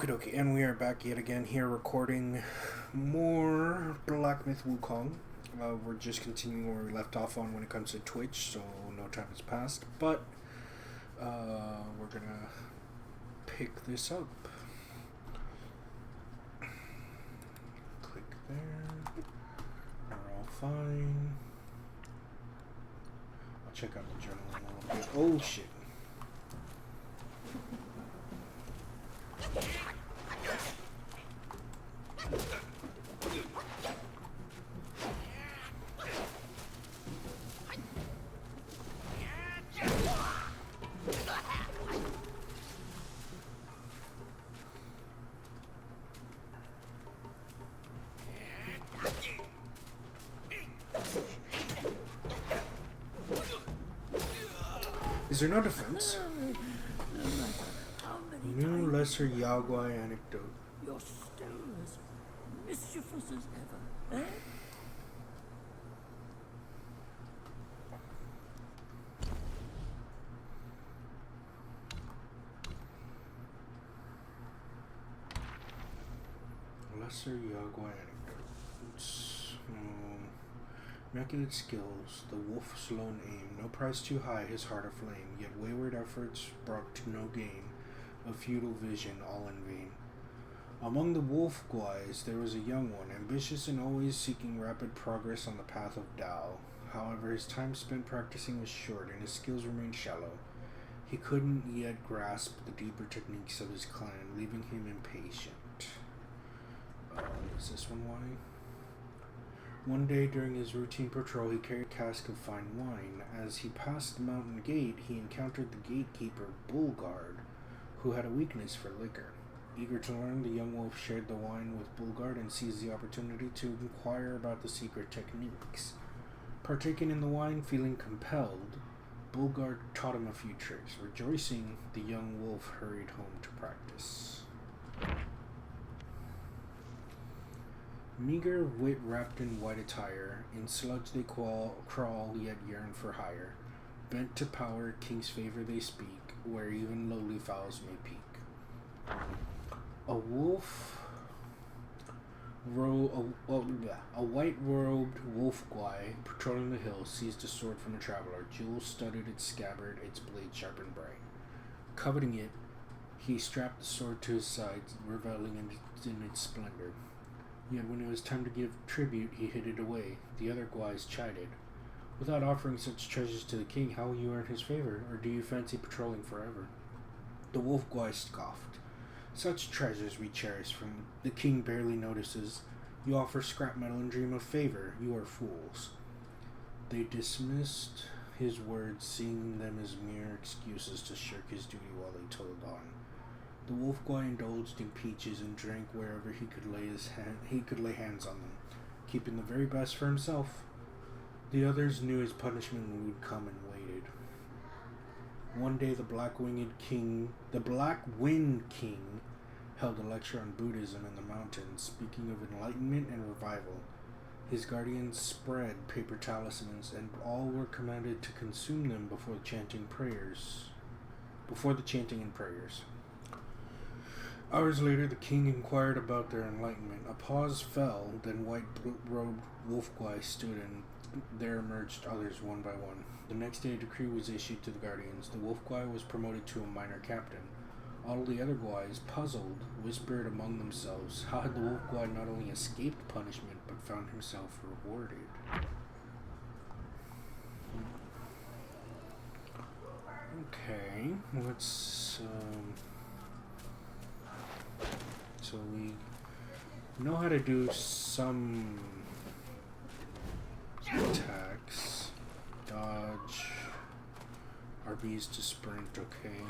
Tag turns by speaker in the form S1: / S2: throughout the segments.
S1: Okay, and we are back yet again here recording more Black Myth Wukong. We're just continuing where we left off on when it comes to Twitch, so no time has passed, but we're gonna pick this up. Click there. We're all fine. I'll check out the journal in a little bit. Oh shit. Is there no defense? New lesser Yaguai anecdote.
S2: You're still as mischievous as ever, eh?
S1: Lesser Yaguai anecdotes. Immaculate skills, the wolf's lone aim, no price too high, his heart aflame, yet wayward efforts brought to no gain, a futile vision, all in vain. Among the wolf guais there was a young one, ambitious and always seeking rapid progress on the path of Tao. However, his time spent practicing was short, and his skills remained shallow. He couldn't yet grasp the deeper techniques of his clan, leaving him impatient. Is this one wine? One day during his routine patrol, he carried a cask of fine wine. As he passed the mountain gate, he encountered the gatekeeper, Bulgard, who had a weakness for liquor. Eager to learn, the young wolf shared the wine with Bulgard and seized the opportunity to inquire about the secret techniques. Partaking in the wine, feeling compelled, Bulgard taught him a few tricks. Rejoicing, the young wolf hurried home to practice. Meager wit wrapped in white attire, in sludge they crawl, yet yearn for higher. Bent to power, king's favor they speak, where even lowly fowls may peak. A white-robed wolf guai patrolling the hills seized a sword from a traveler. Jewels studded its scabbard, its blade sharp and bright. Coveting it, he strapped the sword to his side, reveling in its splendor. Yet when it was time to give tribute, he hid it away. The other guais chided. Without offering such treasures to the king, how will you earn his favor, or do you fancy patrolling forever? The wolf guai scoffed. Such treasures we cherish from the king barely notices. You offer scrap metal and dream of favor. You are fools. They dismissed his words, seeing them as mere excuses to shirk his duty while they toiled on. The wolf guai indulged in peaches and drank wherever he could lay hands on them, keeping the very best for himself. The others knew his punishment would come and waited. One day the Black Wind King, held a lecture on Buddhism in the mountains, speaking of enlightenment and revival. His guardians spread paper talismans, and all were commanded to consume them before the chanting and prayers. Hours later, the king inquired about their enlightenment. A pause fell, then white-robed wolf guai stood, and there emerged others one by one. The next day, a decree was issued to the guardians. The wolf guai was promoted to a minor captain. All the other guais, puzzled, whispered among themselves, how had the wolf guai not only escaped punishment, but found himself rewarded? Okay, let's, so we know how to do some attacks. Dodge. RBs to sprint, okay.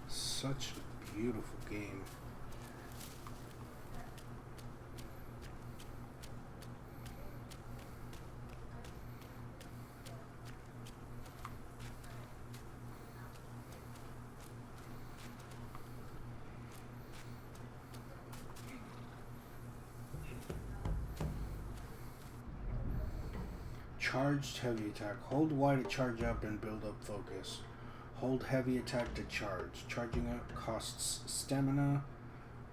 S1: Such a beautiful game. Charged heavy attack. Hold Y to charge up and build up focus. Hold heavy attack to charge. Charging up costs stamina,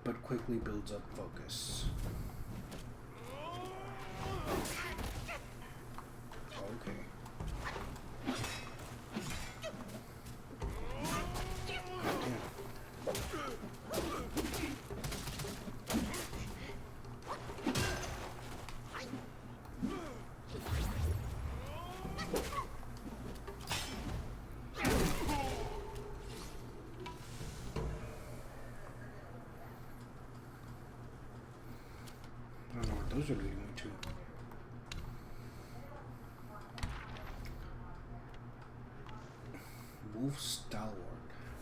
S1: but quickly builds up focus. Okay. I don't know what those are leading me to. Wolf Stalwart.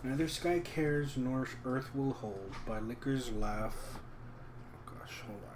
S1: Neither sky cares nor earth will hold. By Licker's laugh. Oh gosh, hold on.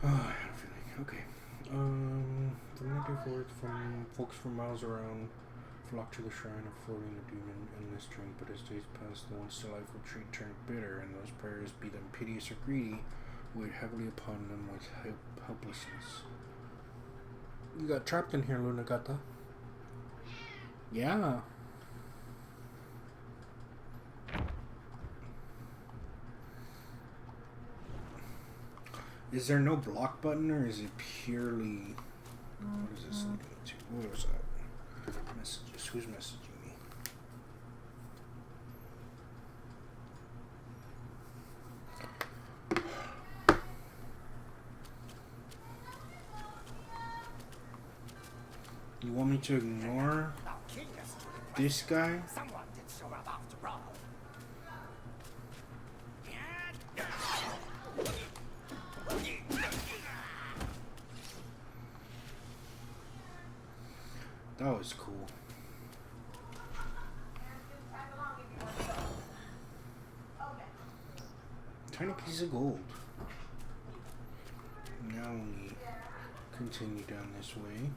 S1: Oh, I had a feeling. Okay. From that day forth, folks from miles around flock to the shrine of floating the demon in this drink, but as days pass, the once delightful treat turned bitter, and those prayers, be them piteous or greedy, weighed heavily upon them with helplessness. You got trapped in here, Lunagata. Yeah. Is there no block button, or is it purely... What is this leading to? What was that? Messages. Who's messaging me? You want me to ignore this guy?
S2: Someone did show up after all.
S1: That was cool. Tiny piece of gold. Now we continue down this way.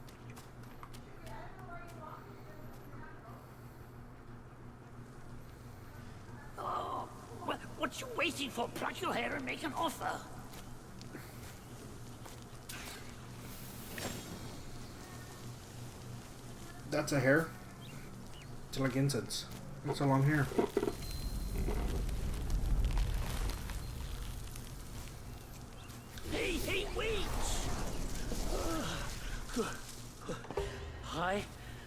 S2: Oh, what you waiting for? Pluck your hair and make an offer.
S1: That's a hair. It's like incense. It's a long hair.
S2: Hey, wait! I,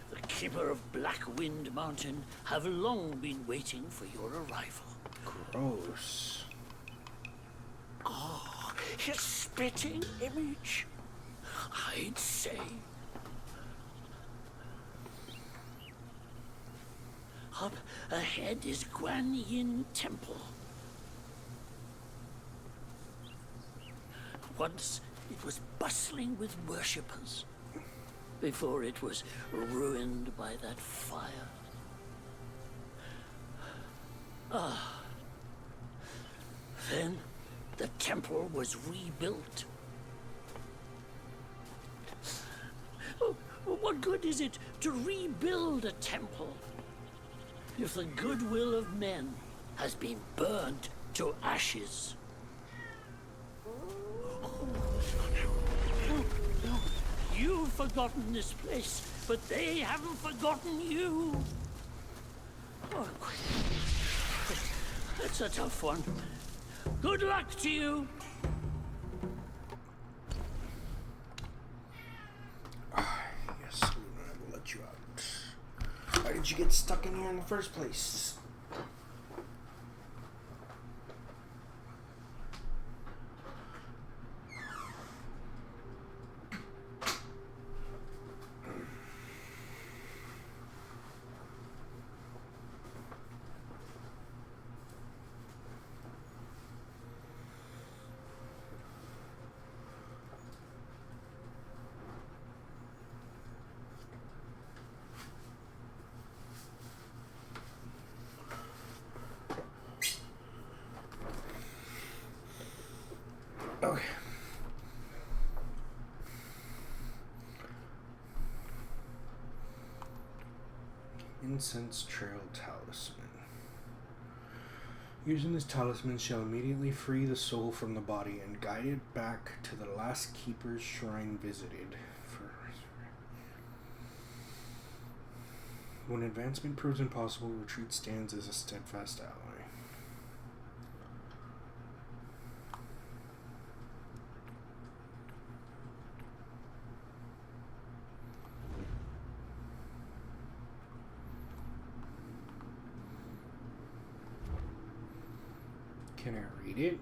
S2: the keeper of Blackwind Mountain, have long been waiting for your arrival.
S1: Gross.
S2: Oh, his spitting image. I'd say. Up ahead is Guan Yin Temple. Once it was bustling with worshippers, before it was ruined by that fire. Then the temple was rebuilt. What good is it to rebuild a temple if the goodwill of men has been burned to ashes? You've forgotten this place, but they haven't forgotten you. Oh, that's a tough one. Good luck to you.
S1: Yes, Luna, I will let you out. Why did you get stuck in here in the first place? Okay. Incense Trail Talisman. Using this talisman shall immediately free the soul from the body and guide it back to the last keeper's shrine visited. When advancement proves impossible, retreat stands as a steadfast ally. Can I read it?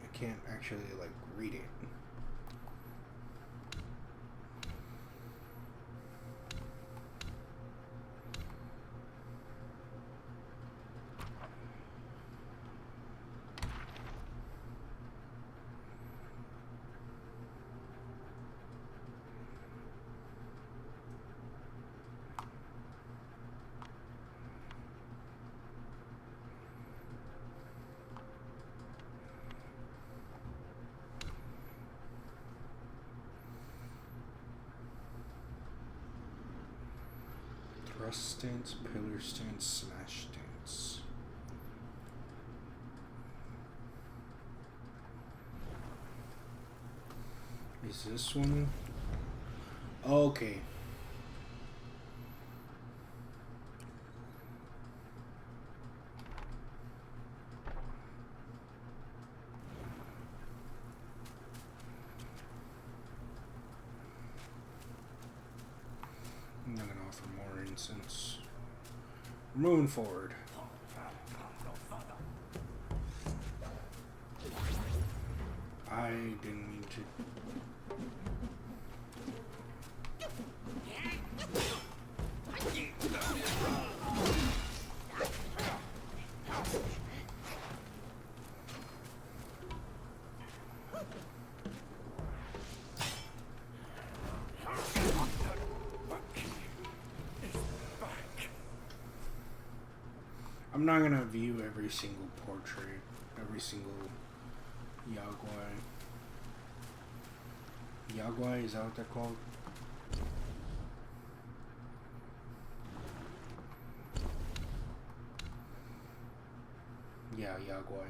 S1: I can't actually like read it. Thrust stance, pillar stance, smash stance. Is this one? Okay. I'm not gonna offer more incense. We're moving forward. I didn't mean to. I'm not gonna view every single portrait, every single Yaguai. Yaguai, is that what they're called? Yeah, Yaguai.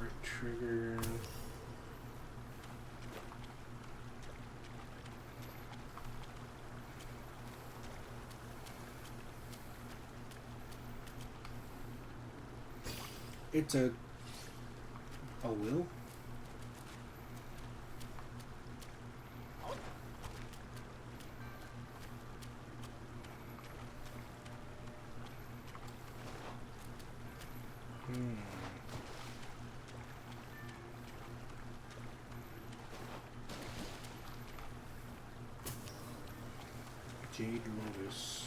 S1: Right trigger. It's a will. Jade Lotus.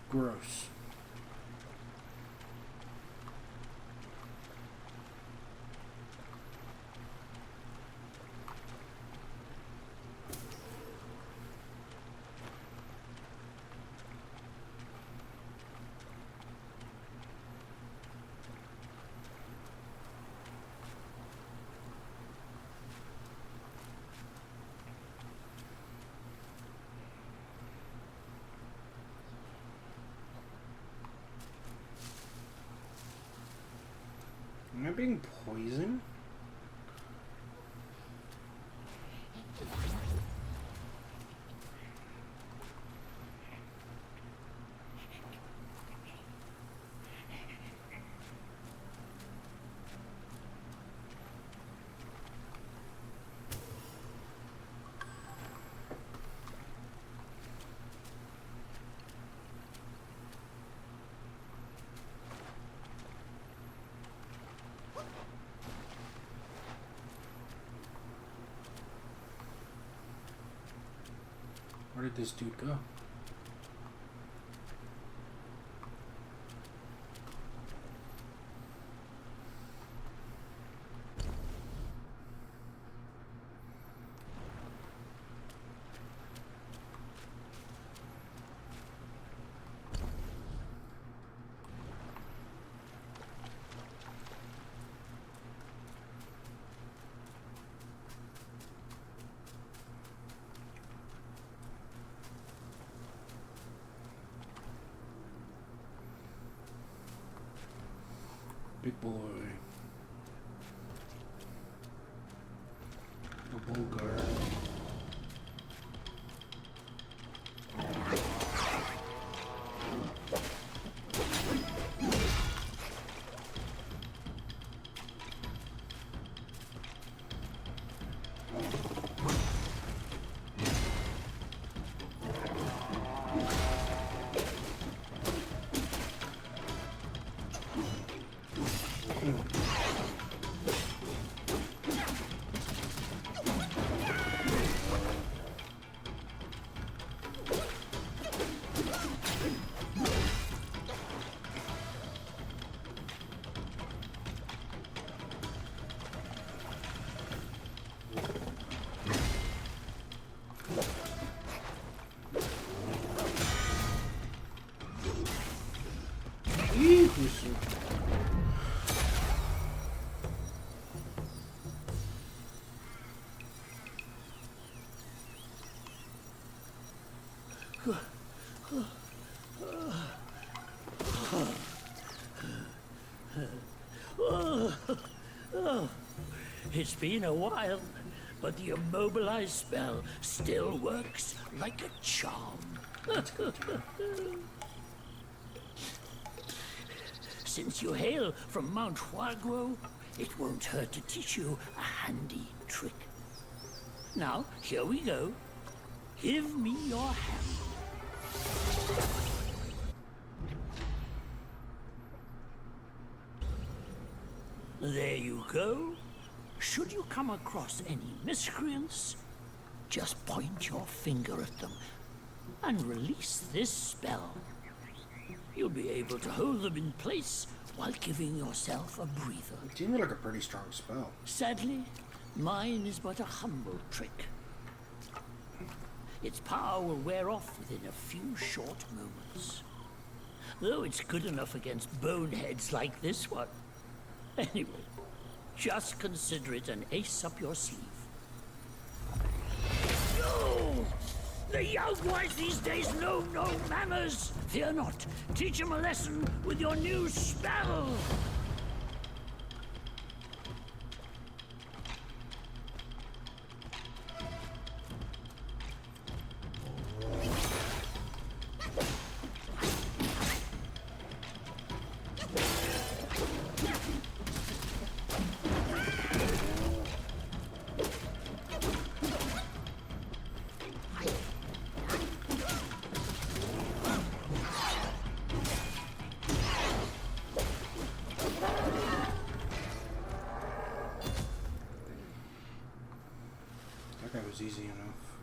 S1: Gross. Am I being poisoned? Where did this dude go? Big boy. A Bogart.
S2: It's been a while, but the immobilized spell still works like a charm. Since you hail from Mount Huagro, it won't hurt to teach you a handy trick. Now, here we go. Give me your hand. There you go. Should you come across any miscreants, just point your finger at them and release this spell. You'll be able to hold them in place while giving yourself a breather.
S1: It seems like a pretty strong spell.
S2: Sadly, mine is but a humble trick. Its power will wear off within a few short moments. though it's good enough against boneheads like this one. Anyway, just consider it an ace up your sleeve. No! The young boys these days know no manners! Fear not, teach them a lesson with your new spell!
S1: That was easy enough.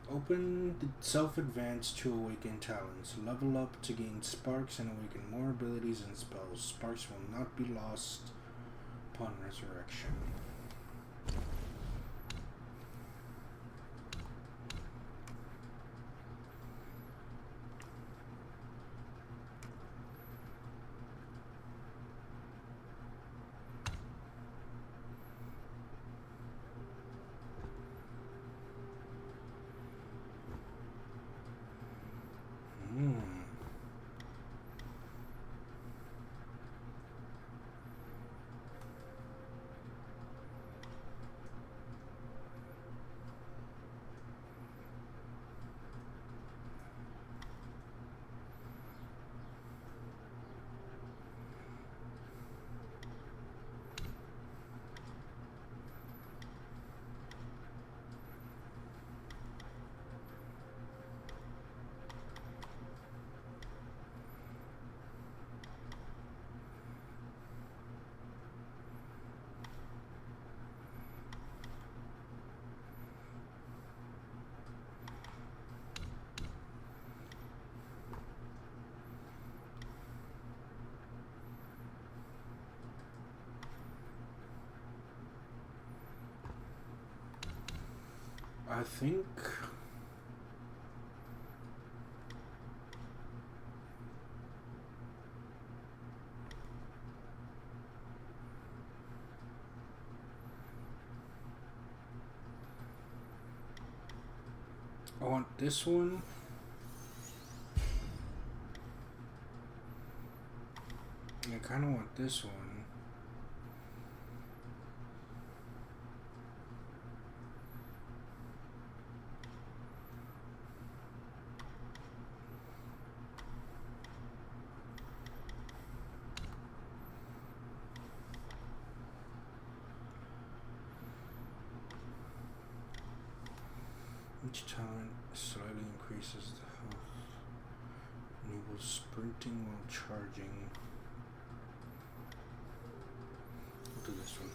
S1: Open the self-advance to awaken talents. Level up to gain sparks and awaken more abilities and spells. Sparks will not be lost upon resurrection. I think I want this one. I kind of want this one. Each talent slightly increases the health. Enables sprinting while charging. I'll do this one.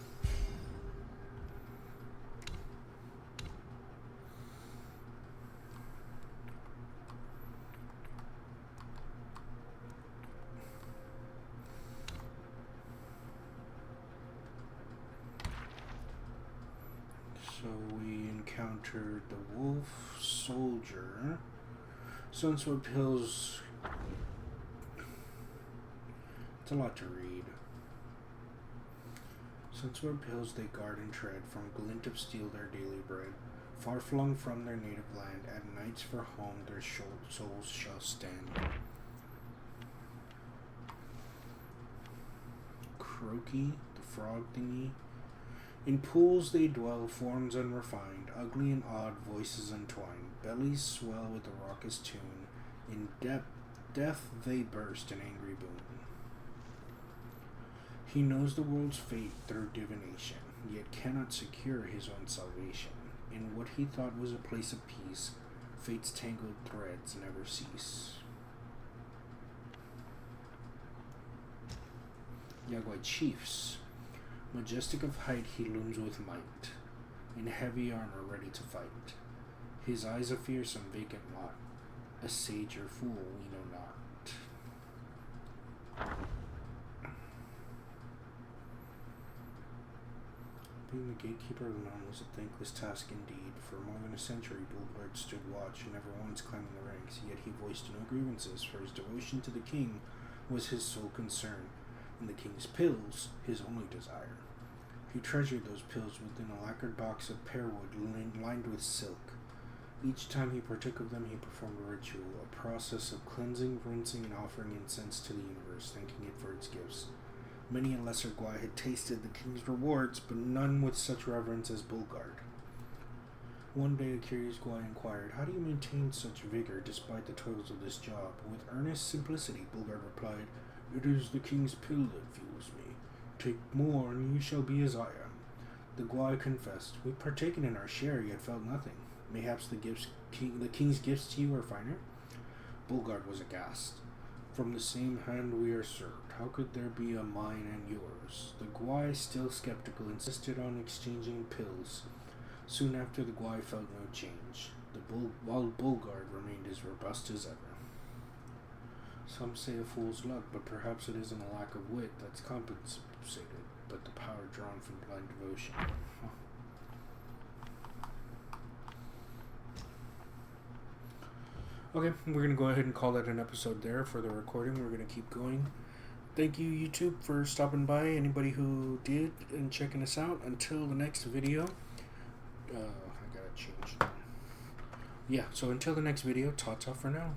S1: So we encountered the wolf soldier. Sunsword Hills. It's a lot to read. Sunsword Hills they guard and tread, from glint of steel their daily bread. Far flung from their native land, at nights for home their souls shall stand. Croaky, the frog thingy. In pools they dwell, forms unrefined, ugly and odd, voices entwined. Bellies swell with a raucous tune. In death they burst in angry boom. He knows the world's fate through divination, yet cannot secure his own salvation. In what he thought was a place of peace, fate's tangled threads never cease. Yagwai chiefs. Majestic of height he looms with might, in heavy armor ready to fight. His eyes a fearsome vacant lot, a sage or fool we know not. Being the gatekeeper of the mountain was a thankless task indeed. For more than a century, Bulgard stood watch, never once climbing the ranks, yet he voiced no grievances, for his devotion to the king was his sole concern, and the king's pills his only desire. He treasured those pills within a lacquered box of pearwood lined with silk. Each time he partook of them, he performed a ritual, a process of cleansing, rinsing, and offering incense to the universe, thanking it for its gifts. Many a lesser Gwai had tasted the king's rewards, but none with such reverence as Bulgard. One day a curious Gwai inquired, "How do you maintain such vigor despite the toils of this job?" With earnest simplicity, Bulgard replied, "It is the king's pill that fuels me. Take more, and you shall be as I am." The Gwai confessed, "We've partaken in our share, yet felt nothing. Mayhaps the king's gifts to you are finer?" Bulgard was aghast. "From the same hand we are served. How could there be a mine and yours?" The Gwai, still skeptical, insisted on exchanging pills. Soon after, the Gwai felt no change, while Bulgard remained as robust as ever. Some say a fool's luck, but perhaps it isn't a lack of wit that's compensated, but the power drawn from blind devotion. Okay, we're going to go ahead and call that an episode there for the recording. We're going to keep going. Thank you, YouTube, for stopping by. Anybody who did and checking us out. Until the next video. I got to change. Yeah, so until the next video, ta-ta for now.